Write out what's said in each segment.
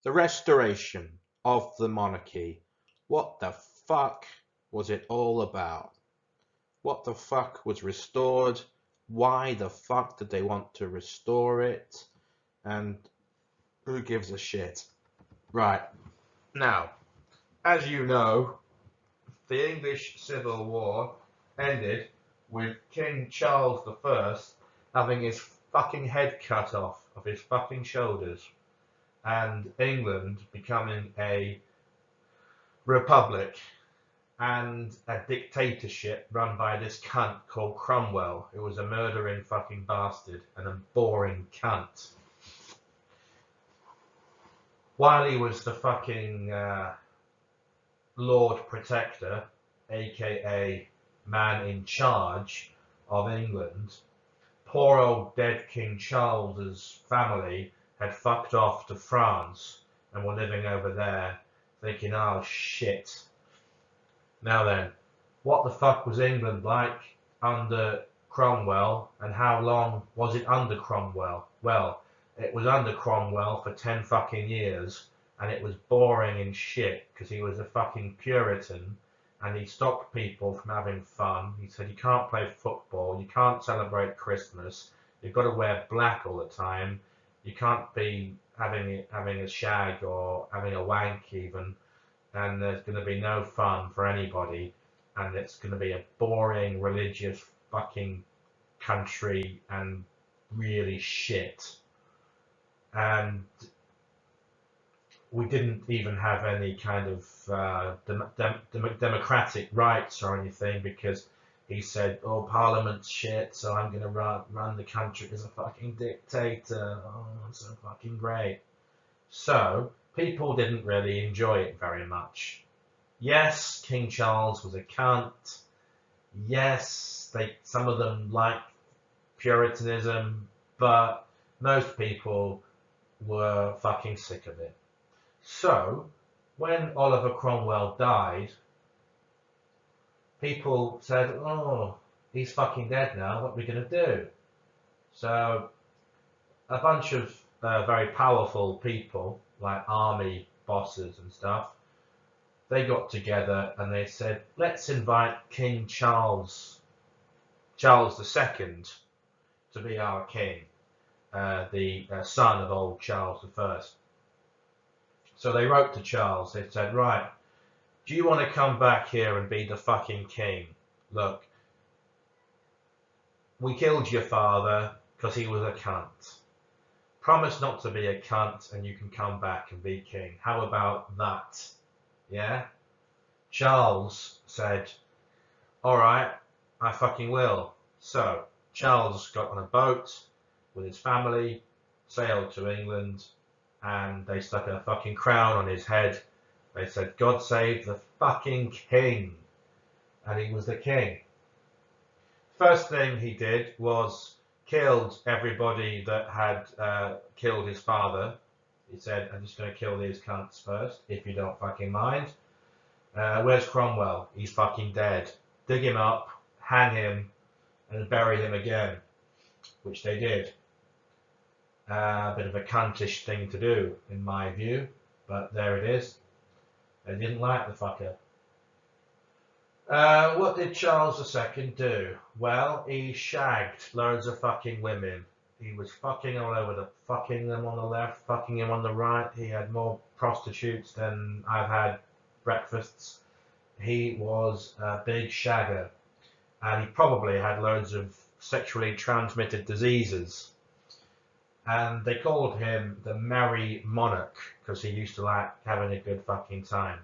The restoration of the monarchy. What the fuck was it all about? What the fuck was restored? Why the fuck did they want to restore it? And who gives a shit? Right. Now, as you know, the English Civil War ended with King Charles I having his fucking head cut off of his fucking shoulders and England becoming a republic and a dictatorship run by this cunt called Cromwell, who was a murdering fucking bastard and a boring cunt. While he was the fucking Lord Protector, aka man in charge of England, poor old dead King Charles's family had fucked off to France and were living over there thinking, oh shit. Now then, what the fuck was England like under Cromwell, and how long was it under Cromwell? Well, it was under Cromwell for 10 fucking years, and it was boring and shit because he was a fucking Puritan and he stopped people from having fun. He said you can't play football, you can't celebrate Christmas, you've got to wear black all the time, you can't be having a shag or having a wank even, and there's going to be no fun for anybody, and it's going to be a boring religious fucking country and really shit. And we didn't even have any kind of democratic rights or anything, because he said, oh, Parliament's shit, so I'm going to run the country as a fucking dictator. Oh, so fucking great. So people didn't really enjoy it very much. Yes, King Charles was a cunt. Yes, some of them liked Puritanism, but most people were fucking sick of it. So when Oliver Cromwell died, people said, oh, he's fucking dead now, what are we going to do? So a bunch of very powerful people, like army bosses and stuff, they got together and they said, let's invite King Charles II to be our king, the son of old Charles I. So they wrote to Charles, they said, right, do you want to come back here and be the fucking king? Look, we killed your father because he was a cunt. Promise not to be a cunt and you can come back and be king. How about that? Yeah? Charles said, alright, I fucking will. So Charles got on a boat with his family, sailed to England, and they stuck a fucking crown on his head. They said, God save the fucking king. And he was the king. First thing he did was killed everybody that had killed his father. He said, I'm just going to kill these cunts first, if you don't fucking mind. Where's Cromwell? He's fucking dead. Dig him up, hang him, and bury him again, which they did. A bit of a cuntish thing to do, in my view, but there it is. They didn't like the fucker. What did Charles II do? Well, he shagged loads of fucking women. He was fucking all over fucking them on the left, fucking him on the right. He had more prostitutes than I've had breakfasts. He was a big shagger, and he probably had loads of sexually transmitted diseases. And they called him the Merry Monarch because he used to like having a good fucking time.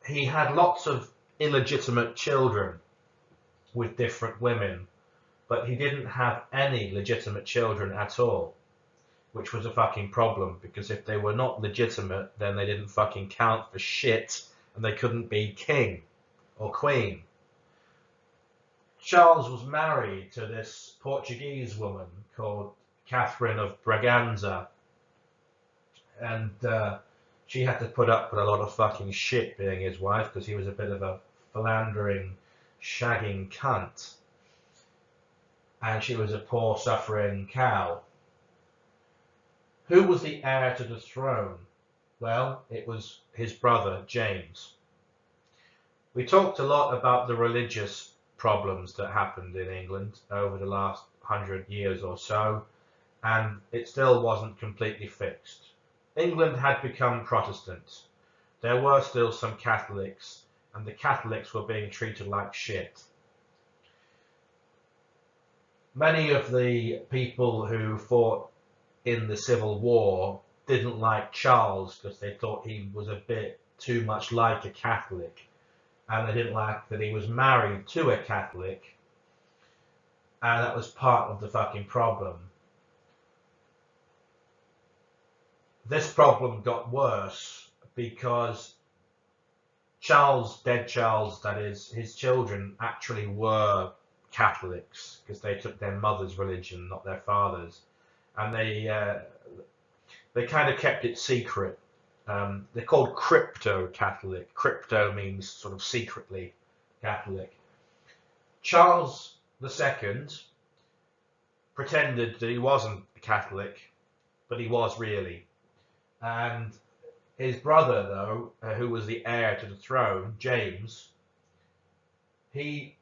He had lots of illegitimate children with different women, but he didn't have any legitimate children at all, which was a fucking problem, because if they were not legitimate, then they didn't fucking count for shit and they couldn't be king or queen. Charles was married to this Portuguese woman called Catherine of Braganza, and she had to put up with a lot of fucking shit being his wife because he was a bit of a philandering, shagging cunt. And she was a poor, suffering cow. Who was the heir to the throne? Well, it was his brother, James. We talked a lot about the religious problems that happened in England over the last 100 years or so, and it still wasn't completely fixed. England had become Protestant. There were still some Catholics, and the Catholics were being treated like shit. Many of the people who fought in the Civil War didn't like Charles because they thought he was a bit too much like a Catholic, and they didn't like that he was married to a Catholic, and that was part of the fucking problem. This problem got worse because Charles, dead Charles, that is, his children actually were Catholics because they took their mother's religion, not their father's, and they kind of kept it secret. They're called crypto-Catholic. Crypto means sort of secretly Catholic. Charles II pretended that he wasn't a Catholic, but he was really. And his brother, though, who was the heir to the throne, James, he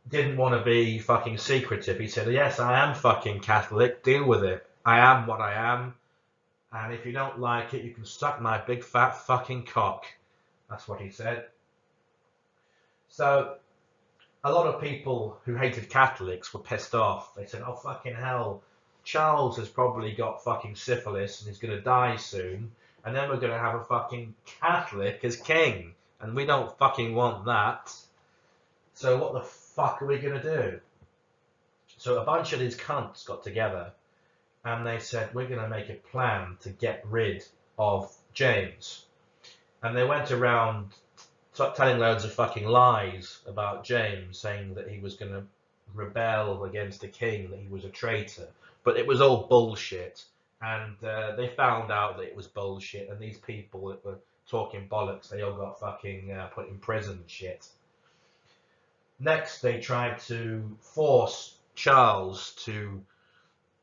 didn't want to be fucking secretive. He said, yes, I am fucking Catholic, deal with it. I am what I am, and if you don't like it, you can suck my big fat fucking cock. That's what he said. So, a lot of people who hated Catholics were pissed off. They said, oh fucking hell, Charles has probably got fucking syphilis and he's going to die soon, and then we're going to have a fucking Catholic as king, and we don't fucking want that. So what the fuck are we going to do? So a bunch of these cunts got together and they said, we're going to make a plan to get rid of James. And they went around telling loads of fucking lies about James, saying that he was going to rebel against the king, that he was a traitor. But it was all bullshit. And they found out that it was bullshit. And these people that were talking bollocks, they all got fucking put in prison and shit. Next, they tried to force Charles to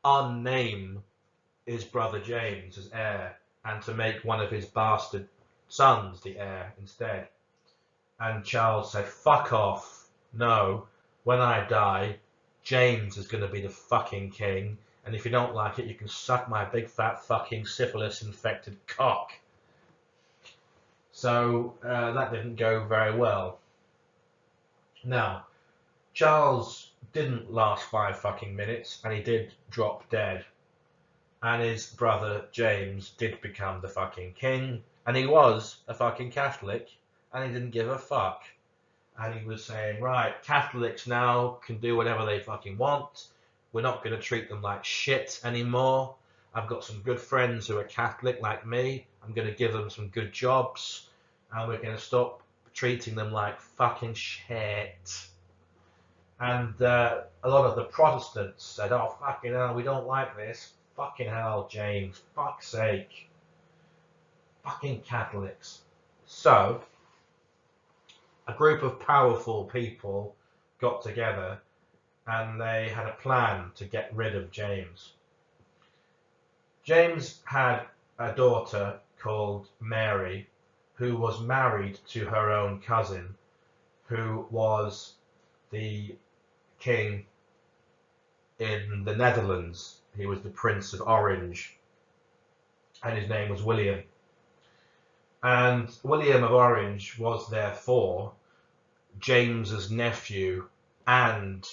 unname his brother James as heir and to make one of his bastard sons the heir instead. And Charles said, fuck off. No, when I die, James is going to be the fucking king, and if you don't like it, you can suck my big fat fucking syphilis infected cock. So that didn't go very well. Now, Charles didn't last 5 fucking minutes, and he did drop dead. And his brother James did become the fucking king, and he was a fucking Catholic, and he didn't give a fuck. And he was saying, right, Catholics now can do whatever they fucking want. We're not going to treat them like shit anymore. I've got some good friends who are Catholic like me. I'm going to give them some good jobs, and we're going to stop treating them like fucking shit. And a lot of the Protestants said, oh, fucking hell, we don't like this. Fucking hell, James. Fuck's sake. Fucking Catholics. So, a group of powerful people got together and they had a plan to get rid of James. James had a daughter called Mary who was married to her own cousin, who was the king in the Netherlands. He was the Prince of Orange, and his name was William. And William of Orange was therefore James's nephew and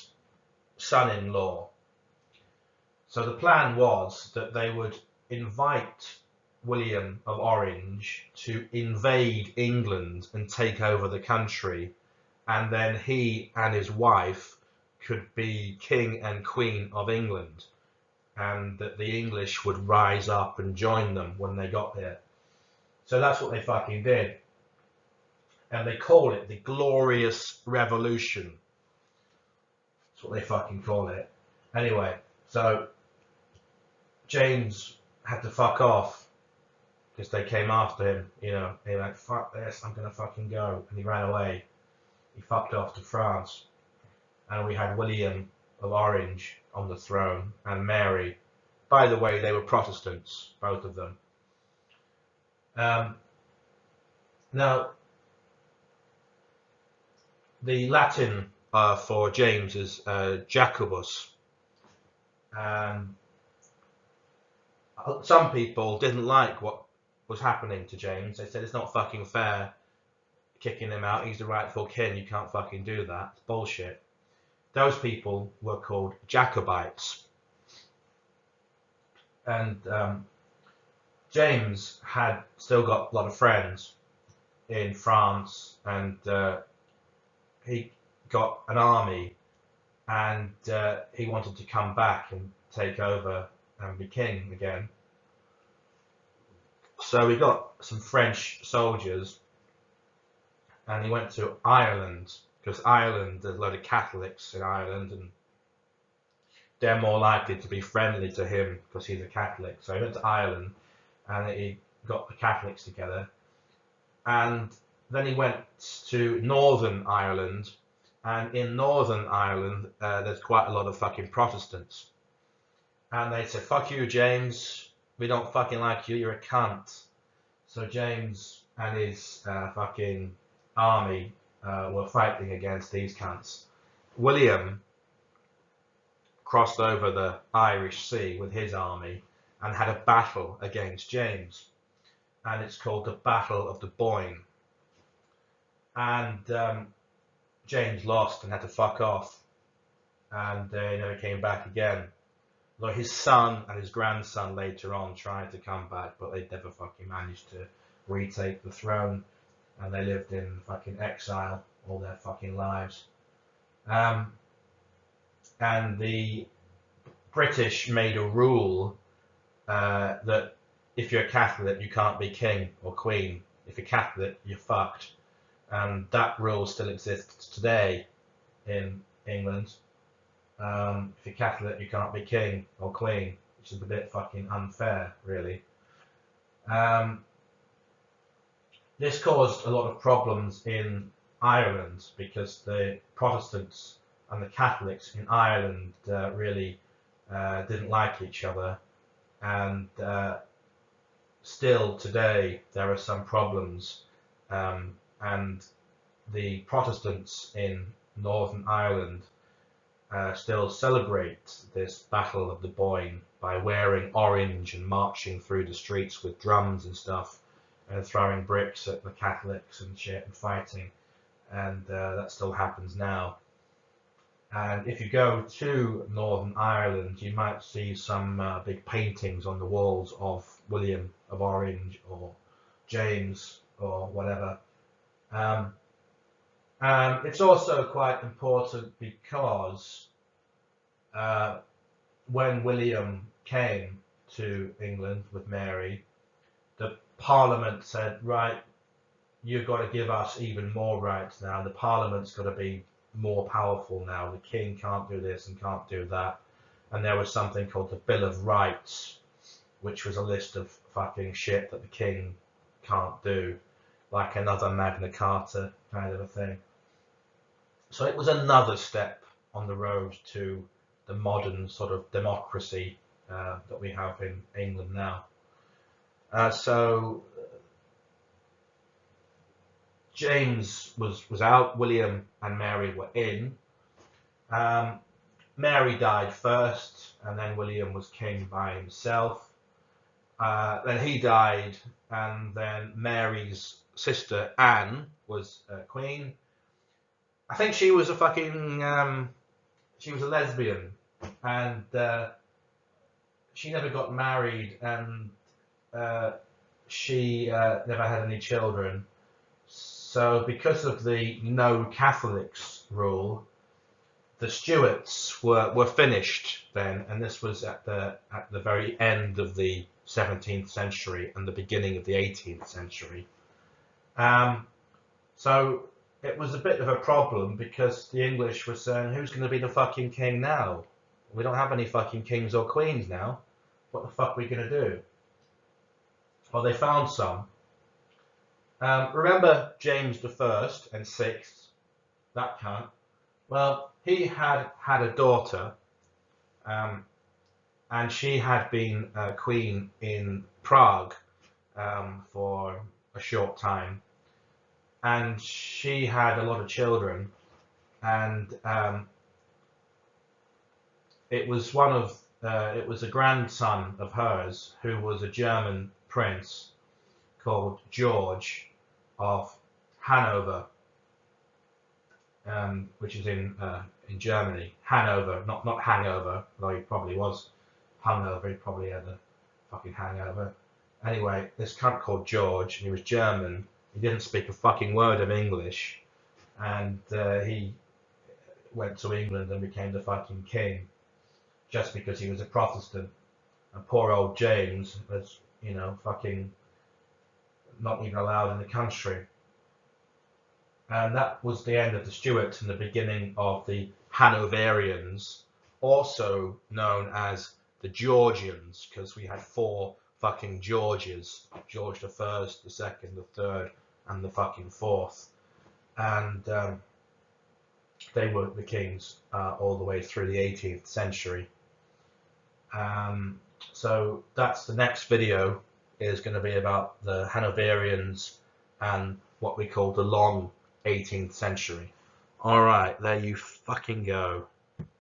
son-in-law. So the plan was that they would invite William of Orange to invade England and take over the country, and then he and his wife could be king and queen of England, and that the English would rise up and join them when they got here. So that's what they fucking did. And they call it the Glorious Revolution. That's what they fucking call it. Anyway, so James had to fuck off because they came after him, you know. He was like, fuck this, I'm gonna fucking go. And he ran away. He fucked off to France. And we had William of Orange on the throne and Mary by the way, they were Protestants, both of them. Now, the Latin for James is Jacobus. Some people didn't like what was happening to James. They said it's not fucking fair kicking him out. He's the rightful king. You can't fucking do that. It's bullshit. Those people were called Jacobites. And James had still got a lot of friends in France, and he got an army, and he wanted to come back and take over and be king again. So he got some French soldiers, and he went to Ireland, because Ireland, there's a load of Catholics in Ireland, and they're more likely to be friendly to him because he's a Catholic. So he went to Ireland, and he got the Catholics together, and then he went to Northern Ireland, and in Northern Ireland there's quite a lot of fucking Protestants, and they said, fuck you, James, we don't fucking like you, you're a cunt. So James and his fucking army were fighting against these cunts. William crossed over the Irish Sea with his army and had a battle against James, and it's called the Battle of the Boyne. And James lost and had to fuck off, and he never came back again. Though his son and his grandson later on tried to come back, but they never fucking managed to retake the throne, and they lived in fucking exile all their fucking lives. And the British made a rule that if you're a Catholic, you can't be king or queen. If you're Catholic, you're fucked. And that rule still exists today in England. If you're Catholic, you can't be king or queen, which is a bit fucking unfair, really. This caused a lot of problems in Ireland because the Protestants and the Catholics in Ireland really didn't like each other, and still today there are some problems, and the Protestants in Northern Ireland still celebrate this Battle of the Boyne by wearing orange and marching through the streets with drums and stuff, and throwing bricks at the Catholics and shit and fighting, and that still happens now. And if you go to Northern Ireland, you might see some big paintings on the walls of William of Orange or James or whatever. It's also quite important because when William came to England with Mary, the Parliament said, right, you've got to give us even more rights now. The Parliament's got to be more powerful now. The king can't do this and can't do that. And there was something called the Bill of Rights, which was a list of fucking shit that the king can't do, like another Magna Carta kind of a thing. So it was another step on the road to the modern sort of democracy that we have in England now. So James was out, William and Mary were in. Mary died first, and then William was king by himself. Then he died, and then Mary's sister Anne was queen. I think she was a fucking, she was a lesbian, and she never got married, and she never had any children. So because of the no Catholics rule, the Stuarts were finished then, and this was at the very end of the 17th century and the beginning of the 18th century. So it was a bit of a problem because the English were saying, who's going to be the fucking king now? We don't have any fucking kings or queens now. What the fuck are we going to do? Well, they found some. Remember James I and VI, that cunt? Well, he had a daughter, and she had been queen in Prague for a short time, and she had a lot of children, and it was it was a grandson of hers who was a German prince called George of Hanover, which is in Germany. Hanover, not hangover, though he probably was hungover. He probably had a fucking hangover. Anyway, this cunt called George, and he was German. He didn't speak a fucking word of English, and he went to England and became the fucking king just because he was a Protestant. And poor old James was, you know, fucking not even allowed in the country. And that was the end of the Stuarts and the beginning of the Hanoverians, also known as the Georgians, because we had 4 fucking Georges: George the First, the Second, the Third, and the fucking Fourth. And they were the kings all the way through the 18th century. So that's the next video, is going to be about the Hanoverians and what we call the long 18th century. Alright, there you fucking go.